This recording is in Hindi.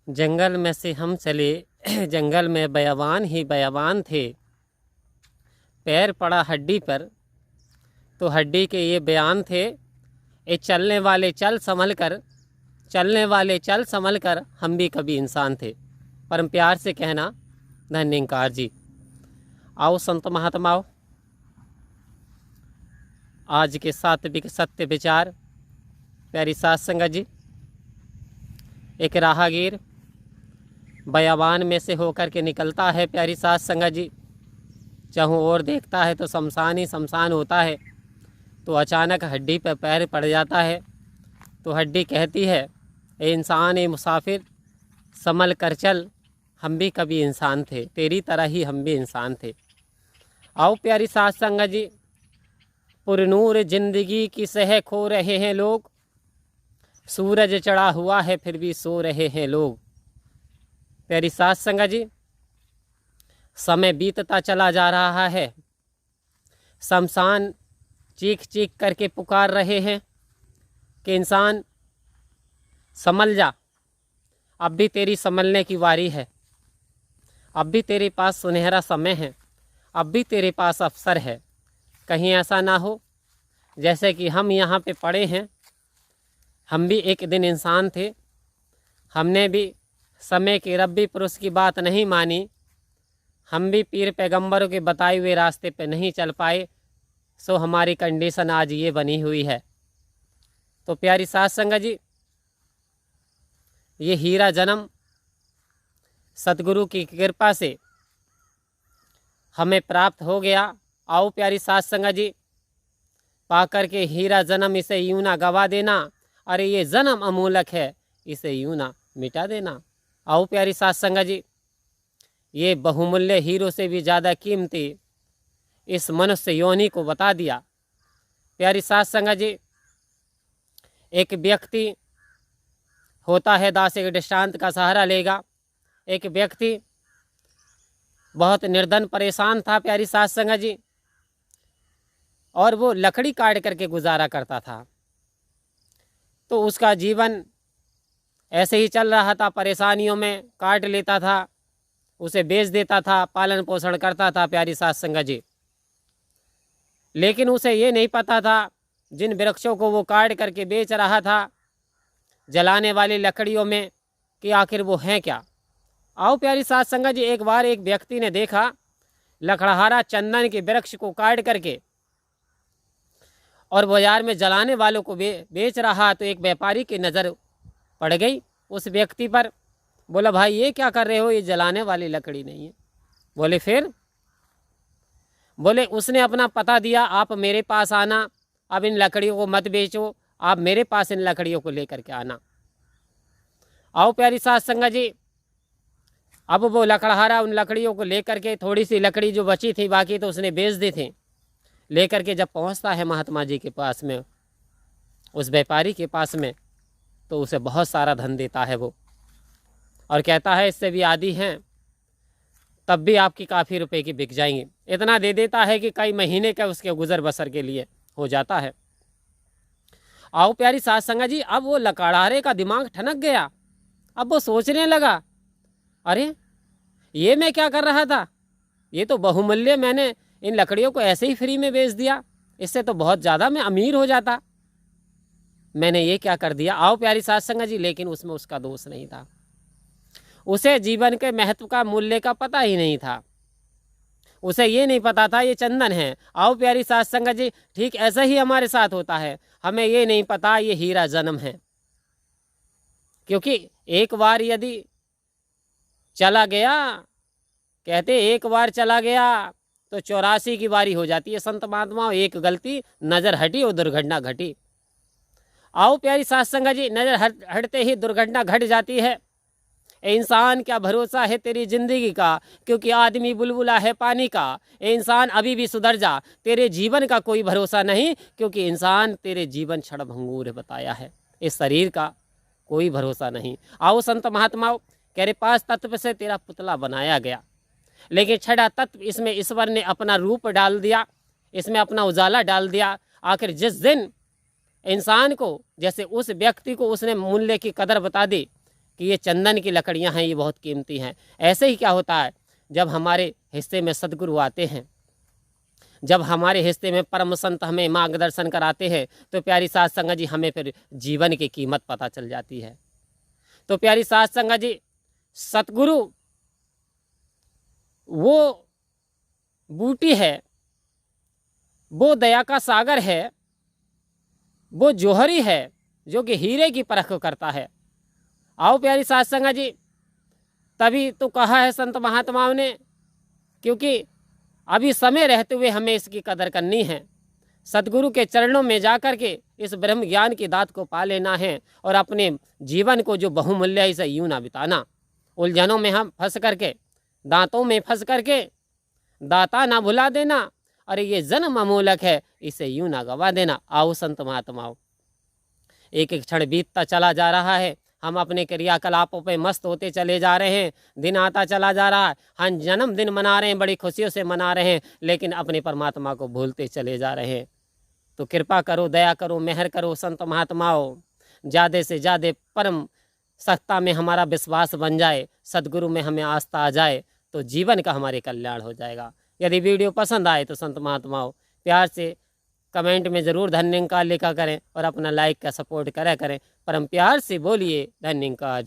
जंगल में से हम चले जंगल में बयाबान ही बयाबान थे। पैर पड़ा हड्डी पर तो हड्डी के ये बयान थे। ए चलने वाले चल संभल कर, चलने वाले चल संभल कर, हम भी कभी इंसान थे। परम प्यार से कहना धन्यकार जी। आओ संत महात्माओं, आज के सात्विक सत्य विचार। प्यारी सात संगत जी, एक राहगीर बयाबान में से होकर के निकलता है। प्यारी सात संगत जी, चाहों ओर देखता है तो शमशान ही शमशान होता है। तो अचानक हड्डी पर पैर पड़ जाता है। तो हड्डी कहती है, ए इंसान, ए मुसाफिर, संभल कर चल, हम भी कभी इंसान थे, तेरी तरह ही हम भी इंसान थे। आओ प्यारी सात संगत जी, पुरनूर जिंदगी की सह खो रहे हैं लोग। सूरज चढ़ा हुआ है फिर भी सो रहे हैं लोग। प्यारी सात संगत जी, समय बीतता चला जा रहा है। शमशान चीख चीख करके पुकार रहे हैं कि इंसान संभल जा, अब भी तेरी संभलने की बारी है। अब भी तेरे पास सुनहरा समय है, अब भी तेरे पास अवसर है। कहीं ऐसा ना हो जैसे कि हम यहाँ पे पड़े हैं। हम भी एक दिन इंसान थे, हमने भी समय के रब्बी पुरुष की बात नहीं मानी, हम भी पीर पैगंबरों के बताए हुए रास्ते पे नहीं चल पाए। सो हमारी कंडीशन आज ये बनी हुई है। तो प्यारी सात संगत जी, ये हीरा जन्म सतगुरु की कृपा से हमें प्राप्त हो गया। आओ प्यारी सात संगत जी, पाकर के हीरा जन्म इसे यूं ना गवा देना। अरे ये जन्म अमूलक है, इसे यूं ना मिटा देना। आओ प्यारी सात संगत जी, ये बहुमूल्य हीरो से भी ज़्यादा कीमती इस मनुष्य योनि को बता दिया। प्यारी सात संगत जी, एक व्यक्ति होता है, दास एक दृष्टांत का सहारा लेगा। एक व्यक्ति बहुत निर्धन परेशान था प्यारी सात संगत जी, और वो लकड़ी काट करके गुजारा करता था। तो उसका जीवन ऐसे ही चल रहा था, परेशानियों में काट लेता था, उसे बेच देता था, पालन पोषण करता था प्यारी सात संगत जी। लेकिन उसे ये नहीं पता था जिन वृक्षों को वो काट करके बेच रहा था जलाने वाली लकड़ियों में, कि आखिर वो हैं क्या। आओ प्यारी सात संगत जी, एक बार एक व्यक्ति ने देखा लकड़हारा चंदन के वृक्ष को काट करके और बाजार में जलाने वालों को बेच रहा। तो एक व्यापारी की नज़र पड़ गई उस व्यक्ति पर। बोला, भाई ये क्या कर रहे हो, ये जलाने वाली लकड़ी नहीं है। बोले फिर? बोले उसने अपना पता दिया, आप मेरे पास आना, अब इन लकड़ियों को मत बेचो, आप मेरे पास इन लकड़ियों को लेकर के आना। आओ प्यारी सात संगत जी, अब वो लकड़हारा उन लकड़ियों को लेकर के, थोड़ी सी लकड़ी जो बची थी बाकी तो उसने बेच दी थी, लेकर के जब पहुंचता है महात्मा जी के पास में, उस व्यापारी के पास में, तो उसे बहुत सारा धन देता है वो, और कहता है इससे भी आदी हैं तब भी आपकी काफ़ी रुपए की बिक जाएंगी। इतना दे देता है कि कई महीने का उसके गुजर बसर के लिए हो जाता है। आओ प्यारी सात संगत जी, अब वो लकड़हारे का दिमाग ठनक गया। अब वो सोचने लगा, अरे ये मैं क्या कर रहा था, ये तो बहुमूल्य, मैंने इन लकड़ियों को ऐसे ही फ्री में बेच दिया, इससे तो बहुत ज़्यादा मैं अमीर हो जाता, मैंने ये क्या कर दिया। आओ प्यारी सात संगत जी, लेकिन उसमें उसका दोष नहीं था, उसे जीवन के महत्व का, मूल्य का पता ही नहीं था। उसे ये नहीं पता था ये चंदन है। आओ प्यारी सात संगत जी, ठीक ऐसा ही हमारे साथ होता है, हमें ये नहीं पता ये हीरा जन्म है। क्योंकि एक बार यदि चला गया, कहते एक बार चला गया तो 84 की बारी हो जाती है। संत महात्मा, एक गलती नज़र हटी और दुर्घटना घटी। आओ प्यारी सात संगत जी, नज़र हटते ही दुर्घटना घट जाती है। इंसान क्या भरोसा है तेरी ज़िंदगी का, क्योंकि आदमी बुलबुला है पानी का। इंसान अभी भी सुधर जा, तेरे जीवन का कोई भरोसा नहीं, क्योंकि इंसान तेरे जीवन क्षणभंगुर बताया है, इस शरीर का कोई भरोसा नहीं। आओ संत महात्माओं, कह रहे 5 तत्व से तेरा पुतला बनाया गया, लेकिन 6वां तत्व इसमें ईश्वर ने अपना रूप डाल दिया, इसमें अपना उजाला डाल दिया। आखिर जिस दिन इंसान को, जैसे उस व्यक्ति को उसने मूल्य की कदर बता दी कि ये चंदन की लकड़ियाँ हैं, ये बहुत कीमती हैं। ऐसे ही क्या होता है, जब हमारे हिस्से में सद्गुरु आते हैं, जब हमारे हिस्से में परम संत हमें मार्गदर्शन कराते हैं, तो प्यारी साध संगत जी हमें फिर जीवन की कीमत पता चल जाती है। तो प्यारी साध संगत जी, सतगुरु वो बूटी है, वो दया का सागर है, वो जौहरी है जो कि हीरे की परख करता है। आओ प्यारी साध संगत जी, तभी तो कहा है संत महात्माओं ने, क्योंकि अभी समय रहते हुए हमें इसकी कदर करनी है। सतगुरु के चरणों में जाकर के इस ब्रह्म ज्ञान की दात को पा लेना है और अपने जीवन को जो बहुमूल्य है इसे यूं ना बिताना। उलझनों में हम फंस करके, दांतों में फंस करके दाता ना भुला देना। अरे ये जन्म अमूलक है, इसे यूं ना गवा देना। आओ संत महात्माओं, एक एक क्षण बीतता चला जा रहा है, हम अपने क्रियाकलापों पे मस्त होते चले जा रहे हैं, दिन आता चला जा रहा है, हम जन्मदिन मना रहे हैं, बड़ी खुशियों से मना रहे हैं, लेकिन अपने परमात्मा को भूलते चले जा रहे हैं। तो कृपा करो, दया करो, मेहर करो संत महात्माओं, ज़्यादा से ज़्यादा परम सत्ता में हमारा विश्वास बन जाए, सद्गुरु में हमें आस्था आ जाए, तो जीवन का हमारे कल्याण हो जाएगा। यदि वीडियो पसंद आए तो संत महात्माओं प्यार से कमेंट में ज़रूर धन्यंकार लिखा करें और अपना लाइक का सपोर्ट करा करें। परम प्यार से बोलिए धन्यंकार जी।